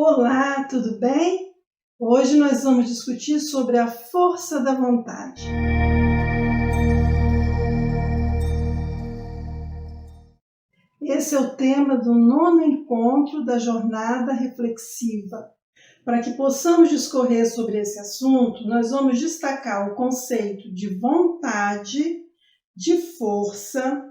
Olá, tudo bem? Hoje nós vamos discutir sobre a força da vontade. Esse é o tema do 9º encontro da jornada reflexiva. Para que possamos discorrer sobre esse assunto, nós vamos destacar o conceito de vontade, de força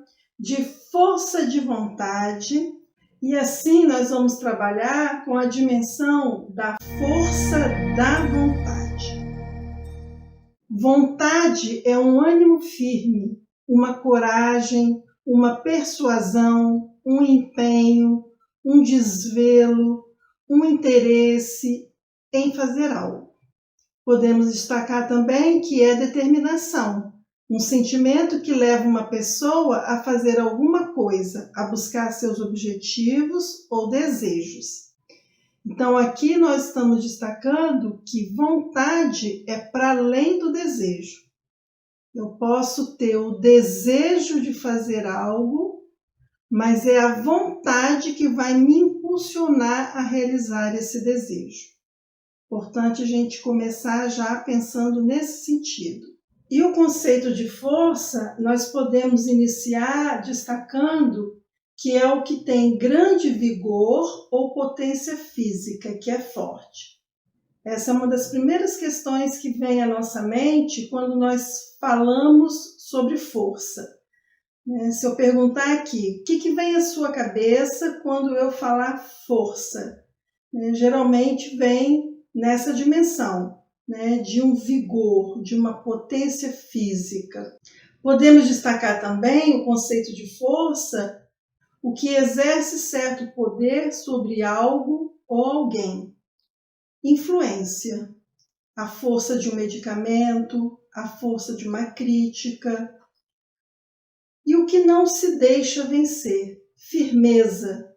de vontade, e assim nós vamos trabalhar com a dimensão da força da vontade. Vontade é um ânimo firme, uma coragem, uma persuasão, um empenho, um desvelo, um interesse em fazer algo. Podemos destacar também que é determinação, um sentimento que leva uma pessoa a fazer alguma coisa, a buscar seus objetivos ou desejos. Então, aqui nós estamos destacando que vontade é para além do desejo. Eu posso ter o desejo de fazer algo, mas é a vontade que vai me impulsionar a realizar esse desejo. Importante a gente começar já pensando nesse sentido. E o conceito de força, nós podemos iniciar destacando que é o que tem grande vigor ou potência física, que é forte. Essa é uma das primeiras questões que vem à nossa mente quando nós falamos sobre força. Se eu perguntar aqui, o que vem à sua cabeça quando eu falar força? Geralmente vem nessa dimensão, de um vigor, de uma potência física. Podemos destacar também o conceito de força, o que exerce certo poder sobre algo ou alguém. Influência, a força de um medicamento, a força de uma crítica. E o que não se deixa vencer, firmeza,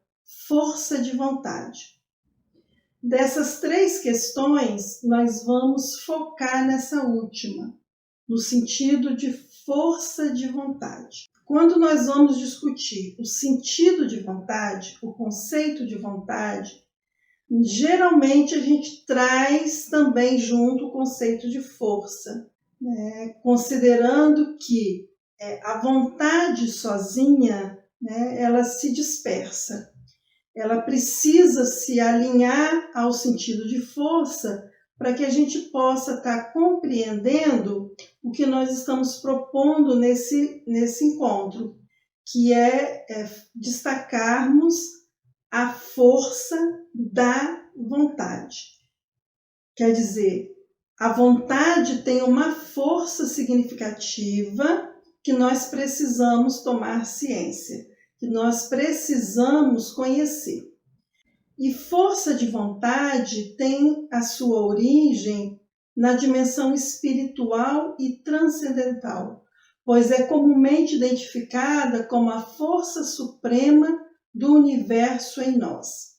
força de vontade. Dessas três questões, nós vamos focar nessa última, no sentido de força de vontade. Quando nós vamos discutir o sentido de vontade, o conceito de vontade, geralmente a gente traz também junto o conceito de força, considerando que a vontade sozinha, ela se dispersa. Ela precisa se alinhar ao sentido de força para que a gente possa estar compreendendo o que nós estamos propondo nesse encontro, que é destacarmos a força da vontade. Quer dizer, a vontade tem uma força significativa que nós precisamos tomar ciência, que nós precisamos conhecer. E força de vontade tem a sua origem na dimensão espiritual e transcendental, pois é comumente identificada como a força suprema do universo em nós.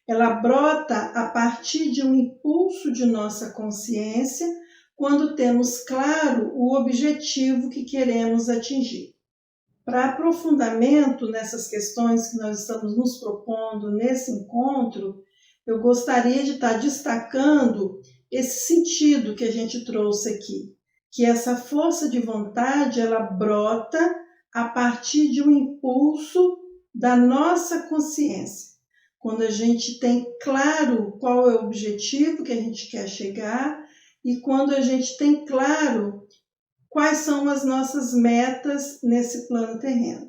Ela brota a partir de um impulso de nossa consciência quando temos claro o objetivo que queremos atingir. Para aprofundamento nessas questões que nós estamos nos propondo nesse encontro, eu gostaria de estar destacando esse sentido que a gente trouxe aqui, que essa força de vontade, ela brota a partir de um impulso da nossa consciência. Quando a gente tem claro qual é o objetivo que a gente quer chegar e quando a gente tem claro quais são as nossas metas nesse plano terreno.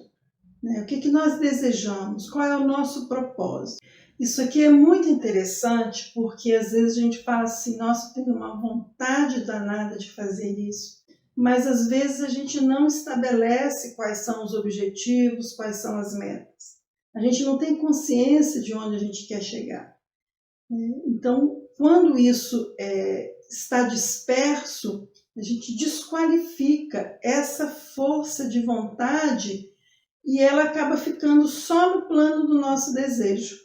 O que nós desejamos? Qual é o nosso propósito? Isso aqui é muito interessante porque às vezes a gente fala assim, nossa, eu tenho uma vontade danada de fazer isso, mas às vezes a gente não estabelece quais são os objetivos, quais são as metas. A gente não tem consciência de onde a gente quer chegar. Então, quando isso está disperso, a gente desqualifica essa força de vontade e ela acaba ficando só no plano do nosso desejo.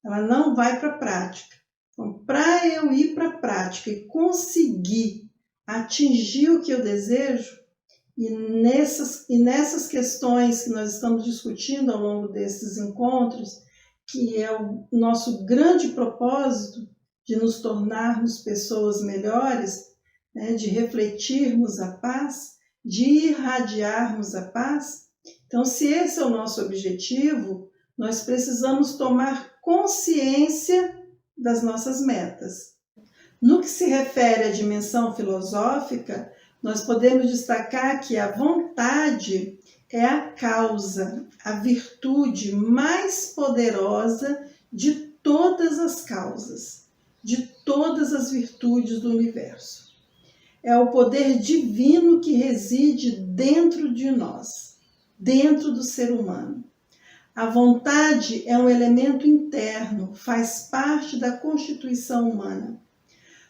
Ela não vai para a prática. Então, para eu ir para a prática e conseguir atingir o que eu desejo, e nessas questões que nós estamos discutindo ao longo desses encontros, que é o nosso grande propósito de nos tornarmos pessoas melhores, né, de refletirmos a paz, de irradiarmos a paz. Então, se esse é o nosso objetivo, nós precisamos tomar consciência das nossas metas. No que se refere à dimensão filosófica, nós podemos destacar que a vontade é a causa, a virtude mais poderosa de todas as causas, de todas as virtudes do universo. É o poder divino que reside dentro de nós, dentro do ser humano. A vontade é um elemento interno, faz parte da constituição humana.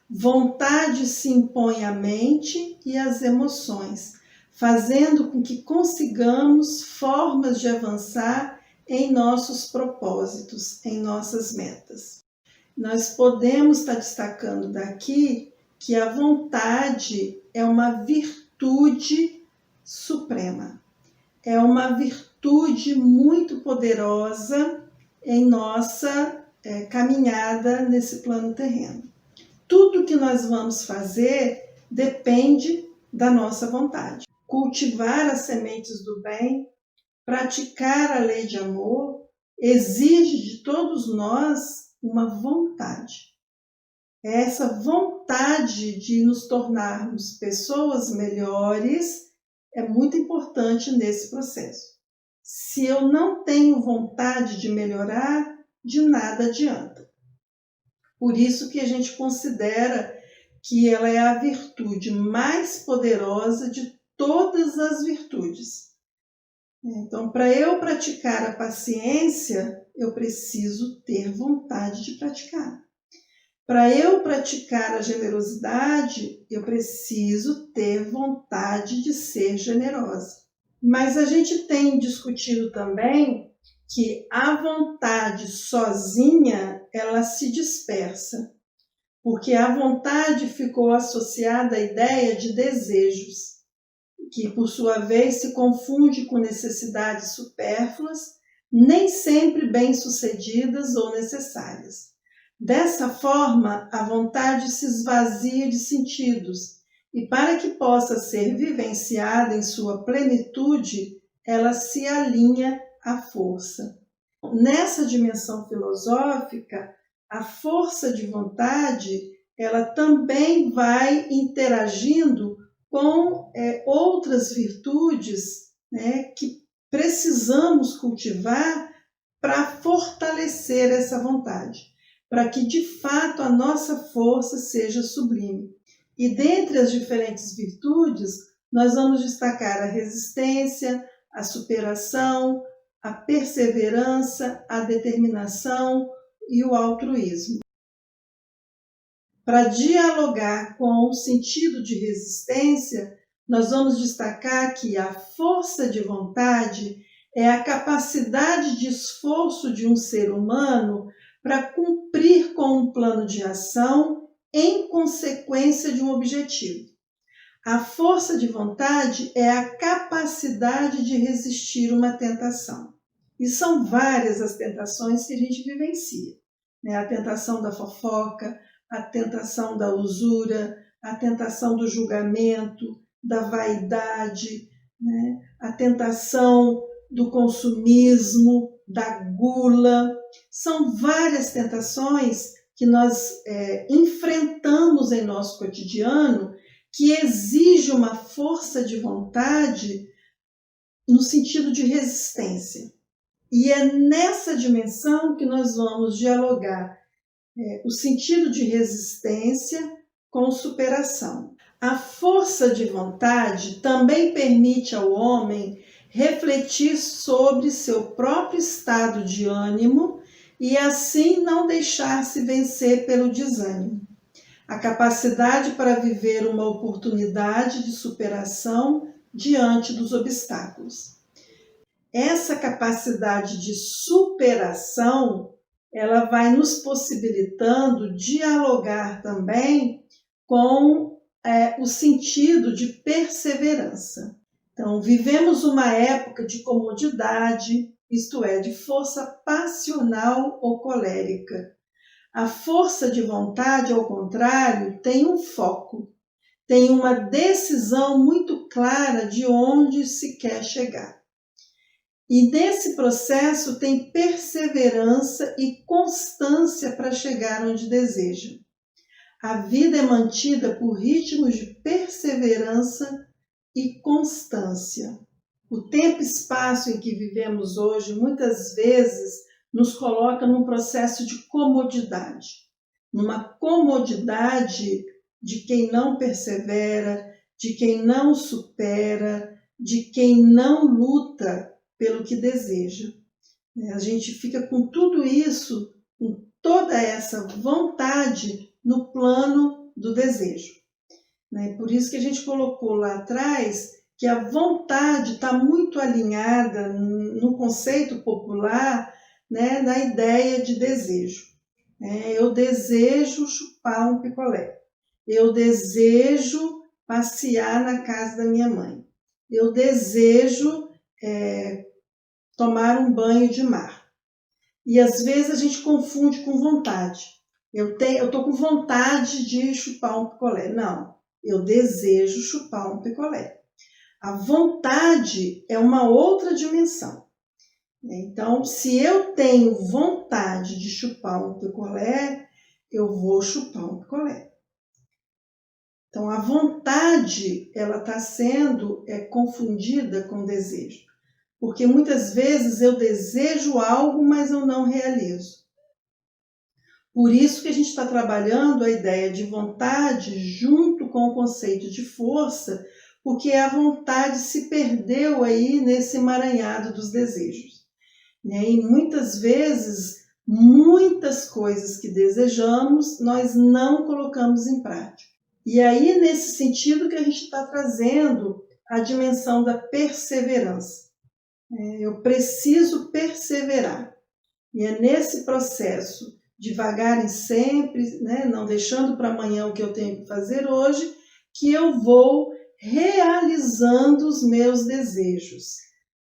Vontade se impõe à mente e às emoções, fazendo com que consigamos formas de avançar em nossos propósitos, em nossas metas. Nós podemos estar destacando daqui que a vontade é uma virtude suprema, é uma virtude muito poderosa em nossa caminhada nesse plano terreno. Tudo que nós vamos fazer depende da nossa vontade. Cultivar as sementes do bem, praticar a lei de amor, exige de todos nós uma vontade. Essa vontade de nos tornarmos pessoas melhores é muito importante nesse processo. Se eu não tenho vontade de melhorar, de nada adianta. Por isso que a gente considera que ela é a virtude mais poderosa de todas as virtudes. Então, para eu praticar a paciência, eu preciso ter vontade de praticar. Para eu praticar a generosidade, eu preciso ter vontade de ser generosa. Mas a gente tem discutido também que a vontade sozinha, ela se dispersa, porque a vontade ficou associada à ideia de desejos, que por sua vez se confunde com necessidades supérfluas, nem sempre bem-sucedidas ou necessárias. Dessa forma, a vontade se esvazia de sentidos, e para que possa ser vivenciada em sua plenitude, ela se alinha à força. Nessa dimensão filosófica, a força de vontade, ela também vai interagindo com outras virtudes, né, que precisamos cultivar para fortalecer essa vontade, para que de fato a nossa força seja sublime. E dentre as diferentes virtudes, nós vamos destacar a resistência, a superação, a perseverança, a determinação e o altruísmo. Para dialogar com o sentido de resistência, nós vamos destacar que a força de vontade é a capacidade de esforço de um ser humano para cumprir com um plano de ação em consequência de um objetivo. A força de vontade é a capacidade de resistir uma tentação. E são várias as tentações que a gente vivencia, né? A tentação da fofoca, a tentação da usura, a tentação do julgamento, da vaidade, né? A tentação do consumismo, da gula. São várias tentações que nós enfrentamos em nosso cotidiano, que exige uma força de vontade no sentido de resistência. E é nessa dimensão que nós vamos dialogar o sentido de resistência com superação. A força de vontade também permite ao homem refletir sobre seu próprio estado de ânimo e assim não deixar-se vencer pelo desânimo. A capacidade para viver uma oportunidade de superação diante dos obstáculos. Essa capacidade de superação, ela vai nos possibilitando dialogar também com o sentido de perseverança. Então, vivemos uma época de comodidade isto é, de força passional ou colérica. A força de vontade, ao contrário, tem um foco, tem uma decisão muito clara de onde se quer chegar. E nesse processo tem perseverança e constância para chegar onde deseja. A vida é mantida por ritmos de perseverança e constância. O tempo e espaço em que vivemos hoje muitas vezes nos coloca num processo de comodidade, numa comodidade de quem não persevera, de quem não supera, de quem não luta pelo que deseja. A gente fica com tudo isso, com toda essa vontade no plano do desejo. Por isso que a gente colocou lá atrás que a vontade está muito alinhada no conceito popular, na ideia de desejo. Eu desejo chupar um picolé. Eu desejo passear na casa da minha mãe. Eu desejo tomar um banho de mar. E às vezes a gente confunde com vontade. Eu estou com vontade de chupar um picolé. Não, eu desejo chupar um picolé. A vontade é uma outra dimensão. Então, se eu tenho vontade de chupar um picolé, eu vou chupar um picolé. Então, a vontade, ela está sendo confundida com desejo. Porque muitas vezes eu desejo algo, mas eu não realizo. Por isso que a gente está trabalhando a ideia de vontade junto com o conceito de força, porque a vontade se perdeu aí nesse emaranhado dos desejos. E muitas vezes, muitas coisas que desejamos, nós não colocamos em prática. E aí, nesse sentido que a gente está trazendo a dimensão da perseverança. Eu preciso perseverar. E é nesse processo, devagar e sempre, não deixando para amanhã o que eu tenho que fazer hoje, que eu vou realizando os meus desejos,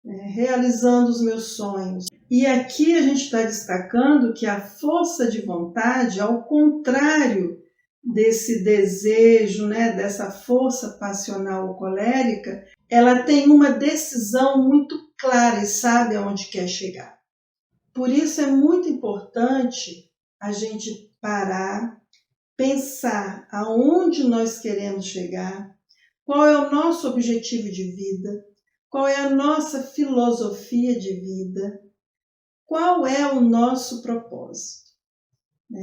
realizando os meus sonhos. E aqui a gente está destacando que a força de vontade, ao contrário desse desejo, dessa força passional ou colérica, ela tem uma decisão muito clara e sabe aonde quer chegar. Por isso é muito importante a gente parar, pensar aonde nós queremos chegar, qual é o nosso objetivo de vida, qual é a nossa filosofia de vida, qual é o nosso propósito.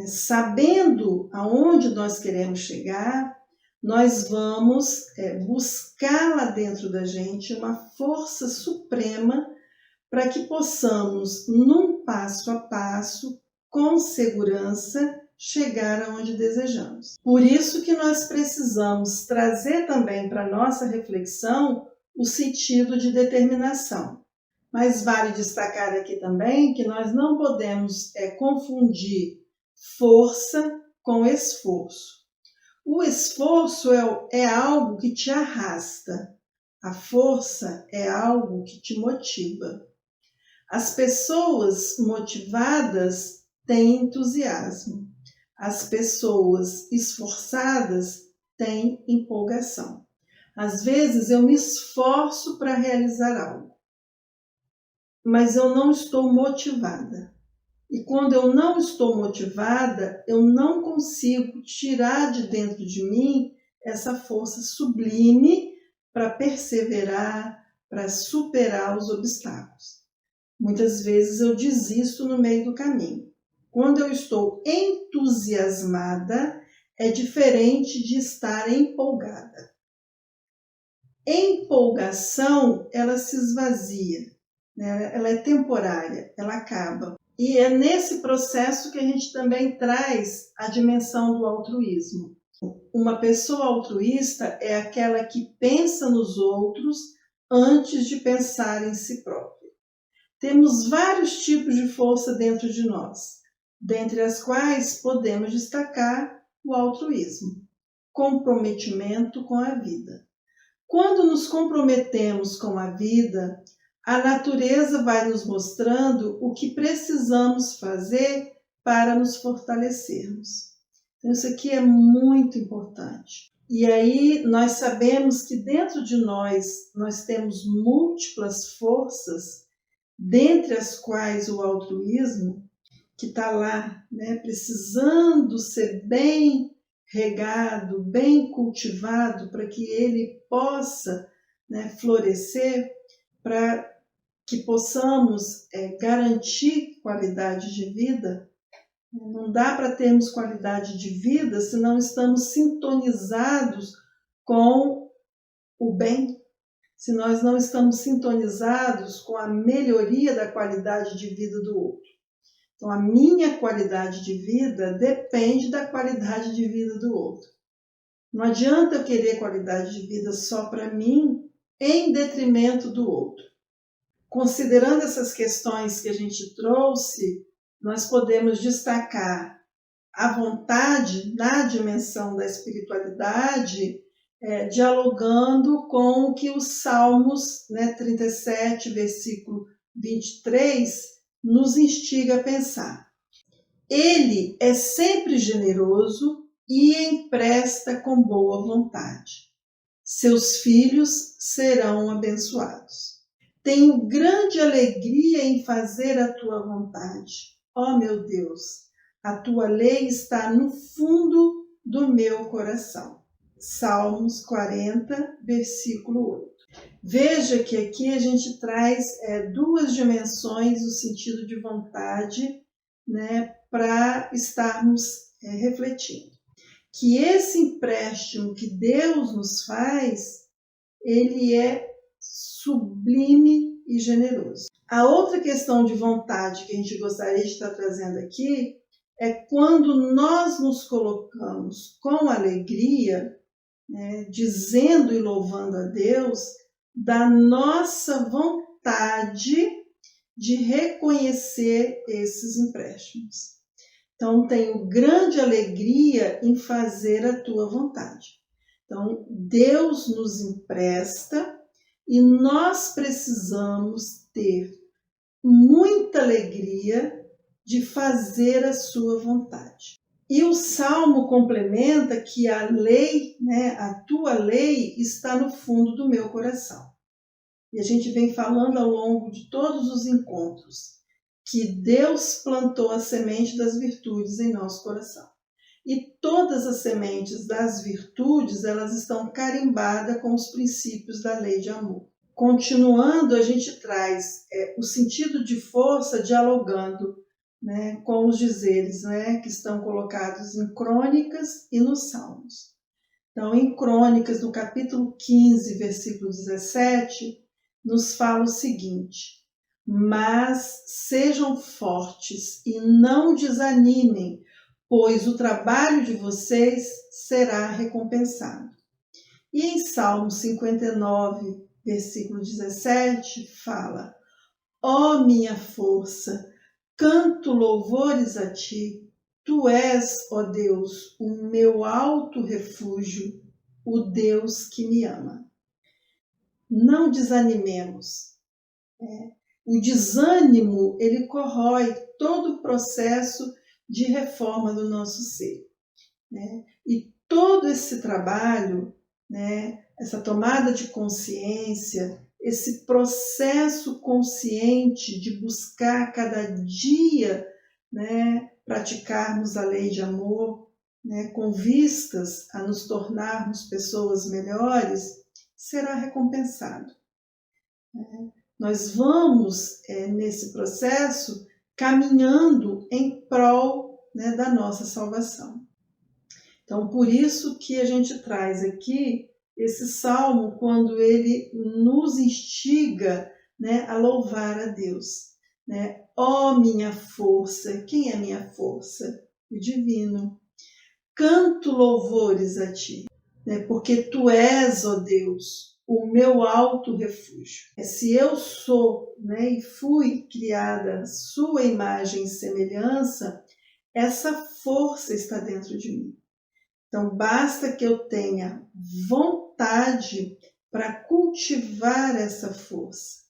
Sabendo aonde nós queremos chegar, nós vamos buscar lá dentro da gente uma força suprema para que possamos, num passo a passo, com segurança, chegar aonde desejamos. Por isso que nós precisamos trazer também para a nossa reflexão o sentido de determinação. Mas vale destacar aqui também que nós não podemos confundir força com esforço. O esforço é algo que te arrasta. A força é algo que te motiva. As pessoas motivadas têm entusiasmo. As pessoas esforçadas têm empolgação. Às vezes eu me esforço para realizar algo, mas eu não estou motivada. E quando eu não estou motivada, eu não consigo tirar de dentro de mim essa força sublime para perseverar, para superar os obstáculos. Muitas vezes eu desisto no meio do caminho. Quando eu estou entusiasmada, é diferente de estar empolgada. Empolgação, ela se esvazia, ela é temporária, ela acaba. E é nesse processo que a gente também traz a dimensão do altruísmo. Uma pessoa altruísta é aquela que pensa nos outros antes de pensar em si própria. Temos vários tipos de força dentro de nós, dentre as quais podemos destacar o altruísmo, comprometimento com a vida. Quando nos comprometemos com a vida, a natureza vai nos mostrando o que precisamos fazer para nos fortalecermos. Então, isso aqui é muito importante. E aí nós sabemos que dentro de nós temos múltiplas forças, dentre as quais o altruísmo, que está lá, né, precisando ser bem regado, bem cultivado, para que ele possa, né, florescer, para que possamos garantir qualidade de vida. Não dá para termos qualidade de vida se não estamos sintonizados com o bem, se nós não estamos sintonizados com a melhoria da qualidade de vida do outro. Então, a minha qualidade de vida depende da qualidade de vida do outro. Não adianta eu querer qualidade de vida só para mim, em detrimento do outro. Considerando essas questões que a gente trouxe, nós podemos destacar a vontade na dimensão da espiritualidade, dialogando com o que os Salmos, 37, versículo 23, nos instiga a pensar. Ele é sempre generoso e empresta com boa vontade. Seus filhos serão abençoados. Tenho grande alegria em fazer a tua vontade. Ó meu Deus, a tua lei está no fundo do meu coração. Salmos 40, versículo 8. Veja que aqui a gente traz duas dimensões do sentido de vontade, né, para estarmos refletindo. Que esse empréstimo que Deus nos faz, ele é sublime e generoso. A outra questão de vontade que a gente gostaria de estar trazendo aqui é quando nós nos colocamos com alegria, dizendo e louvando a Deus, da nossa vontade de reconhecer esses empréstimos. Então, tenho grande alegria em fazer a tua vontade. Então, Deus nos empresta e nós precisamos ter muita alegria de fazer a sua vontade. E o Salmo complementa que a lei, a tua lei, está no fundo do meu coração. E a gente vem falando ao longo de todos os encontros que Deus plantou a semente das virtudes em nosso coração. E todas as sementes das virtudes, elas estão carimbadas com os princípios da lei de amor. Continuando, a gente traz o sentido de força dialogando, com os dizeres, que estão colocados em Crônicas e nos Salmos. Então, em Crônicas, no capítulo 15, versículo 17, nos fala o seguinte: mas sejam fortes e não desanimem, pois o trabalho de vocês será recompensado. E em Salmo 59, versículo 17, fala: ó minha força, canto louvores a ti, tu és, ó Deus, o meu alto refúgio, o Deus que me ama. Não desanimemos. O desânimo, ele corrói todo o processo de reforma do nosso ser. E todo esse trabalho, essa tomada de consciência, esse processo consciente de buscar cada dia, praticarmos a lei de amor, com vistas a nos tornarmos pessoas melhores, será recompensado. Nós vamos, nesse processo, caminhando em prol, da nossa salvação. Então, por isso que a gente traz aqui esse salmo, quando ele nos instiga, a louvar a Deus. Ó minha força, quem é minha força? O divino. Canto louvores a ti, porque tu és, ó Deus, o meu alto refúgio. Se eu sou, e fui criada à sua imagem e semelhança, essa força está dentro de mim. Então, basta que eu tenha vontade para cultivar essa força.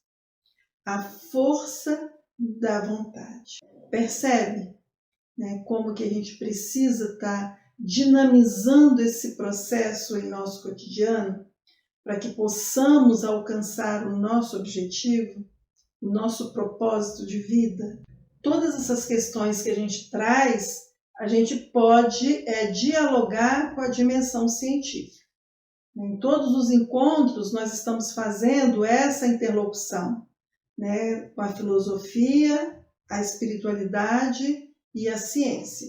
a força da vontade. Percebe, né, como que a gente precisa estar dinamizando esse processo em nosso cotidiano para que possamos alcançar o nosso objetivo, o nosso propósito de vida? Todas essas questões que a gente traz, a gente pode dialogar com a dimensão científica. Em todos os encontros, nós estamos fazendo essa interlocução, né, com a filosofia, a espiritualidade e a ciência.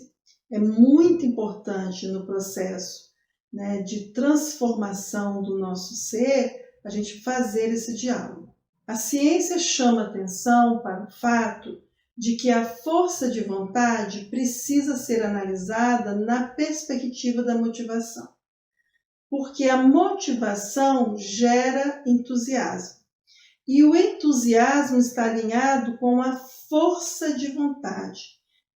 É muito importante no processo, né, de transformação do nosso ser, a gente fazer esse diálogo. A ciência chama atenção para o fato de que a força de vontade precisa ser analisada na perspectiva da motivação, porque a motivação gera entusiasmo. E o entusiasmo está alinhado com a força de vontade,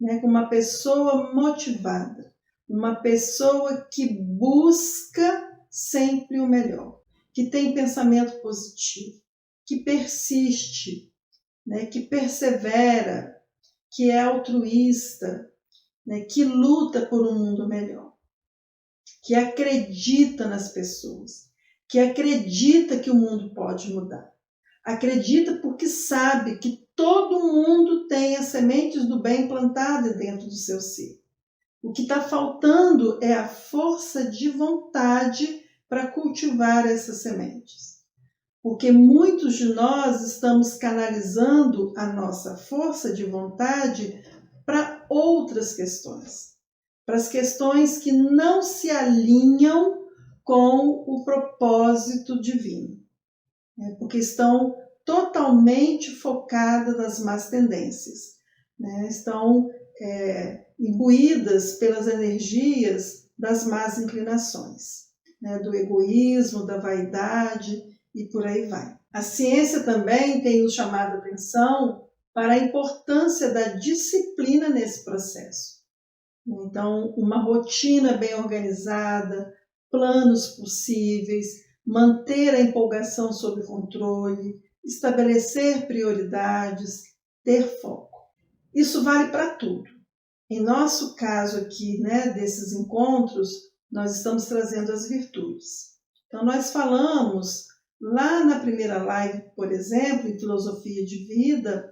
né? Com uma pessoa motivada, uma pessoa que busca sempre o melhor, que tem pensamento positivo, que persiste, né? Que persevera, que é altruísta, né? Que luta por um mundo melhor, que acredita nas pessoas, que acredita que o mundo pode mudar. Acredita porque sabe que todo mundo tem as sementes do bem plantadas dentro do seu ser. O que está faltando é a força de vontade para cultivar essas sementes. Porque muitos de nós estamos canalizando a nossa força de vontade para outras questões. Para as questões que não se alinham com o propósito divino. Porque estão totalmente focadas nas más tendências, né? Estão imbuídas pelas energias das más inclinações, né? Do egoísmo, da vaidade e por aí vai. A ciência também tem nos chamado a atenção para a importância da disciplina nesse processo. Então, uma rotina bem organizada, planos possíveis, manter a empolgação sob controle, estabelecer prioridades, ter foco. Isso vale para tudo. Em nosso caso aqui, né, desses encontros, nós estamos trazendo as virtudes. Então, nós falamos lá na primeira live, por exemplo, em Filosofia de Vida,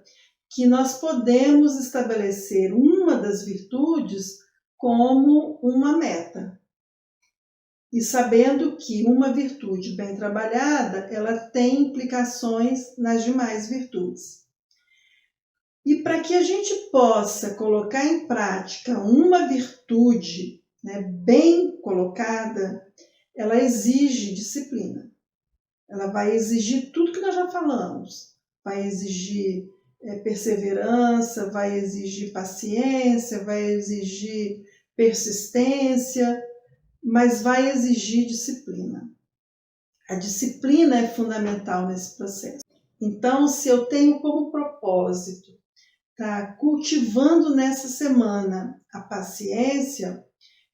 que nós podemos estabelecer uma das virtudes como uma meta. E sabendo que uma virtude bem trabalhada, ela tem implicações nas demais virtudes. E para que a gente possa colocar em prática uma virtude, né, bem colocada, ela exige disciplina. Ela vai exigir tudo que nós já falamos. Vai exigir perseverança, vai exigir paciência, vai exigir persistência, mas vai exigir disciplina. A disciplina é fundamental nesse processo. Então, se eu tenho como propósito cultivando nessa semana a paciência,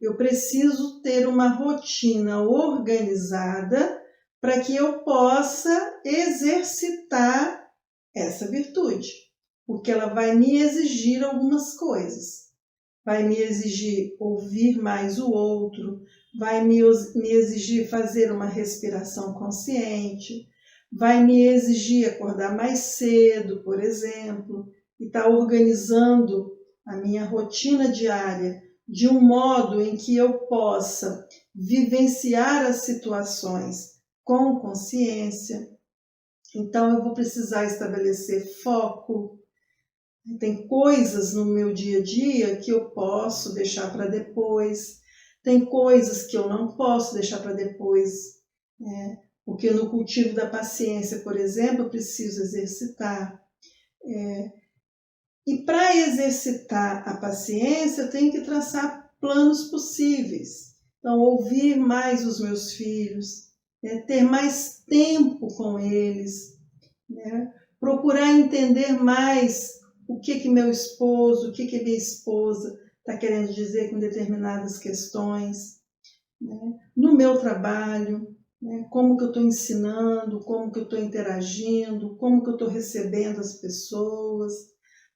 eu preciso ter uma rotina organizada para que eu possa exercitar essa virtude, porque ela vai me exigir algumas coisas. Vai me exigir ouvir mais o outro, vai me exigir fazer uma respiração consciente, vai me exigir acordar mais cedo, por exemplo, e estar organizando a minha rotina diária de um modo em que eu possa vivenciar as situações com consciência. Então, eu vou precisar estabelecer foco. Tem coisas no meu dia a dia que eu posso deixar para depois, tem coisas que eu não posso deixar para depois, né? Porque no cultivo da paciência, por exemplo, eu preciso exercitar. E para exercitar a paciência, eu tenho que traçar planos possíveis. Então, ouvir mais os meus filhos, né? Ter mais tempo com eles, né? Procurar entender mais o que meu esposo, o que minha esposa está querendo dizer com determinadas questões, né? No meu trabalho, né? Como que eu estou ensinando, como que eu estou interagindo, como que eu estou recebendo as pessoas,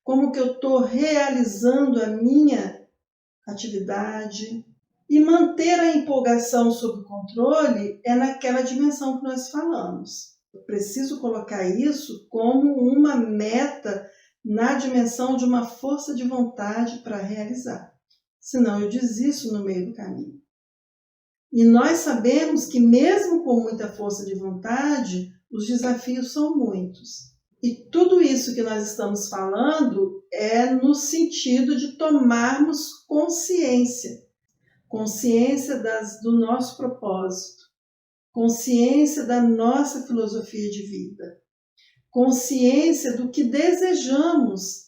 como que eu estou realizando a minha atividade. E manter a empolgação sob controle é naquela dimensão que nós falamos. Eu preciso colocar isso como uma meta na dimensão de uma força de vontade para realizar. Senão eu desisto no meio do caminho. E nós sabemos que mesmo com muita força de vontade, os desafios são muitos. E tudo isso que nós estamos falando é no sentido de tomarmos consciência do nosso propósito, consciência da nossa filosofia de vida, consciência do que desejamos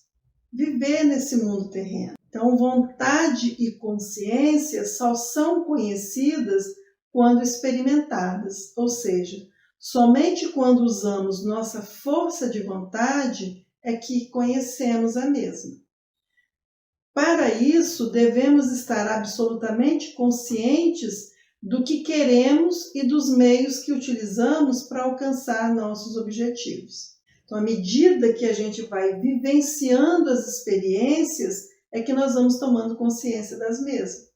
viver nesse mundo terreno. Então, vontade e consciência só são conhecidas quando experimentadas, ou seja, somente quando usamos nossa força de vontade é que conhecemos a mesma. Para isso, devemos estar absolutamente conscientes do que queremos e dos meios que utilizamos para alcançar nossos objetivos. Então, à medida que a gente vai vivenciando as experiências, é que nós vamos tomando consciência das mesmas.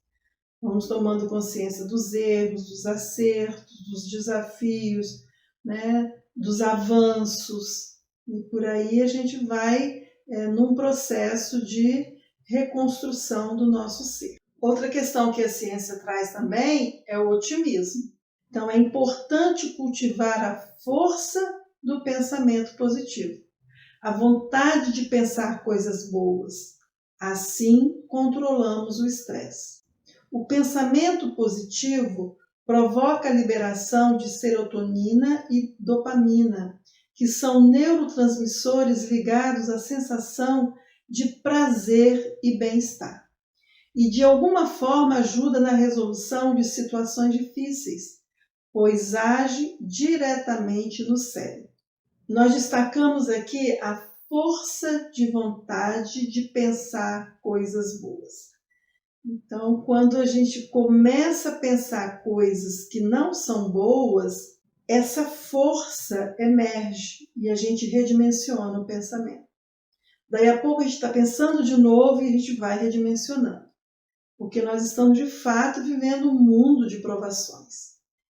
Vamos tomando consciência dos erros, dos acertos, dos desafios, né, dos avanços. E por aí a gente vai num processo de reconstrução do nosso ser. Outra questão que a ciência traz também é o otimismo. Então é importante cultivar a força do pensamento positivo, a vontade de pensar coisas boas. Assim controlamos o estresse. O pensamento positivo provoca a liberação de serotonina e dopamina, que são neurotransmissores ligados à sensação de prazer e bem-estar. E de alguma forma ajuda na resolução de situações difíceis, pois age diretamente no cérebro. Nós destacamos aqui a força de vontade de pensar coisas boas. Então, quando a gente começa a pensar coisas que não são boas, essa força emerge e a gente redimensiona o pensamento. Daí a pouco a gente está pensando de novo e a gente vai redimensionando. Porque nós estamos de fato vivendo um mundo de provações.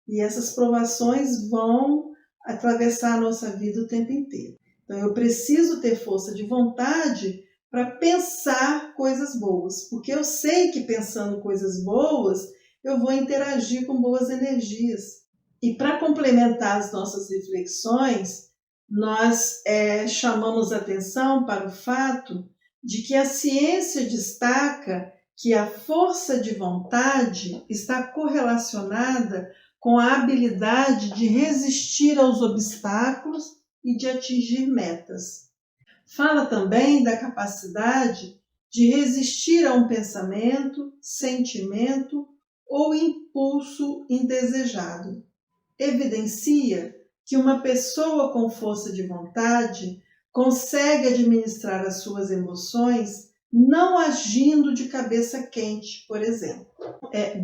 E essas provações vão atravessar a nossa vida o tempo inteiro. Então eu preciso ter força de vontade para pensar coisas boas. Porque eu sei que pensando coisas boas, eu vou interagir com boas energias. E para complementar as nossas reflexões, nós chamamos atenção para o fato de que a ciência destaca que a força de vontade está correlacionada com a habilidade de resistir aos obstáculos e de atingir metas. Fala também da capacidade de resistir a um pensamento, sentimento ou impulso indesejado. Evidencia que uma pessoa com força de vontade consegue administrar as suas emoções não agindo de cabeça quente, por exemplo.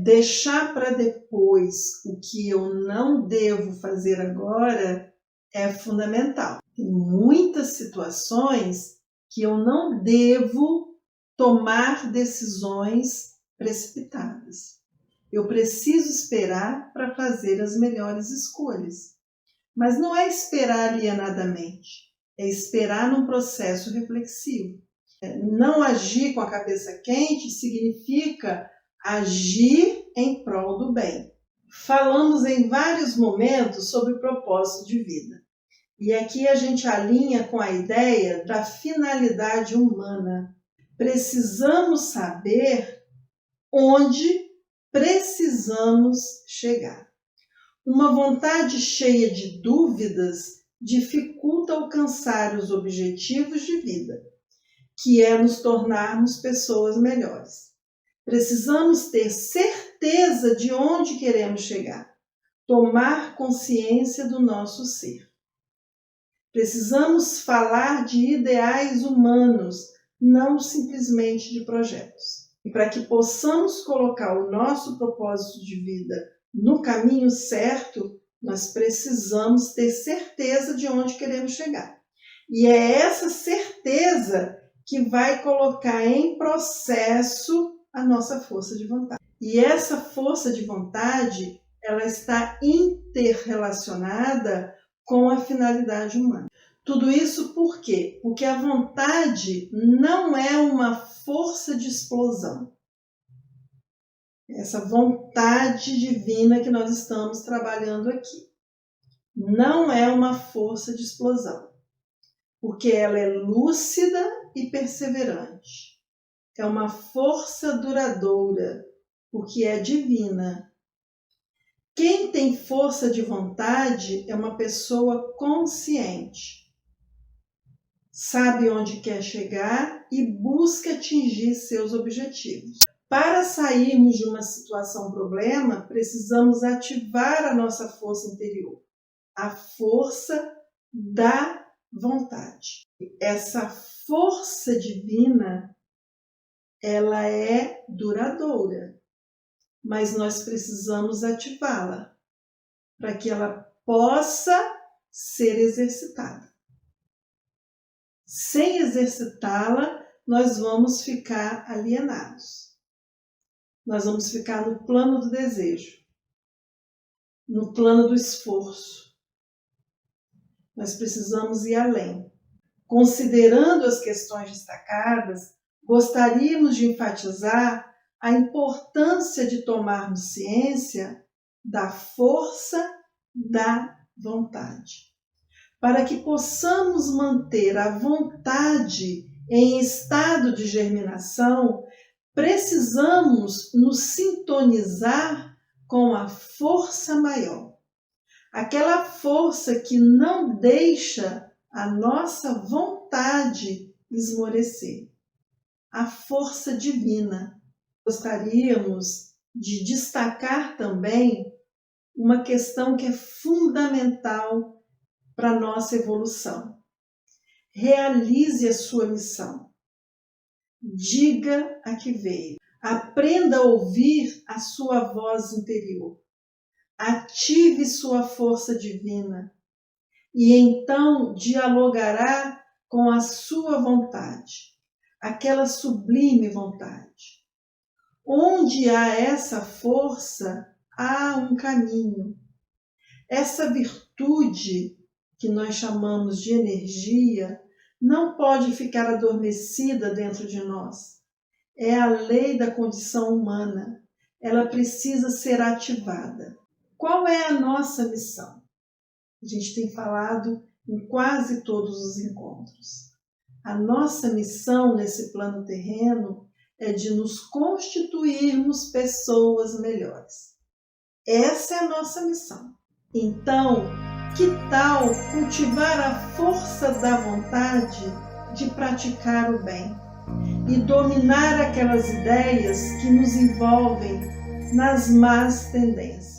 Deixar para depois o que eu não devo fazer agora é fundamental. Tem muitas situações que eu não devo tomar decisões precipitadas. Eu preciso esperar para fazer as melhores escolhas. Mas não é esperar alienadamente, é esperar num processo reflexivo. Não agir com a cabeça quente significa agir em prol do bem. Falamos em vários momentos sobre o propósito de vida. E aqui a gente alinha com a ideia da finalidade humana. Precisamos saber onde precisamos chegar. Uma vontade cheia de dúvidas dificulta alcançar os objetivos de vida, que é nos tornarmos pessoas melhores. Precisamos ter certeza de onde queremos chegar, tomar consciência do nosso ser. Precisamos falar de ideais humanos, não simplesmente de projetos. E para que possamos colocar o nosso propósito de vida no caminho certo, Nós precisamos ter certeza de onde queremos chegar. E é essa certeza que vai colocar em processo a nossa força de vontade. E essa força de vontade, ela está interrelacionada com a finalidade humana. Tudo isso por quê? Porque a vontade não é uma força de explosão. Essa vontade divina que nós estamos trabalhando aqui não é uma força de explosão, porque ela é lúcida e perseverante. É uma força duradoura, porque é divina. Quem tem força de vontade é uma pessoa consciente. Sabe onde quer chegar e busca atingir seus objetivos. Para sairmos de uma situação problema, precisamos ativar a nossa força interior, a força da vontade. Essa força divina, ela é duradoura, mas nós precisamos ativá-la para que ela possa ser exercitada. Sem exercitá-la, nós vamos ficar alienados. Nós vamos ficar no plano do desejo, no plano do esforço. Nós precisamos ir além. Considerando as questões destacadas, gostaríamos de enfatizar a importância de tomarmos ciência da força da vontade. Para que possamos manter a vontade em estado de germinação, precisamos nos sintonizar com a força maior. Aquela força que não deixa a nossa vontade esmorecer. A força divina. Gostaríamos de destacar também uma questão que é fundamental para a nossa evolução. Realize a sua missão. Diga a que veio. Aprenda a ouvir a sua voz interior. Ative sua força divina e então dialogará com a sua vontade, aquela sublime vontade. Onde há essa força, há um caminho. Essa virtude que nós chamamos de energia não pode ficar adormecida dentro de nós. É a lei da condição humana. Ela precisa ser ativada. Qual é a nossa missão? A gente tem falado em quase todos os encontros. A nossa missão nesse plano terreno é de nos constituirmos pessoas melhores. Essa é a nossa missão. Então, que tal cultivar a força da vontade de praticar o bem e dominar aquelas ideias que nos envolvem nas más tendências?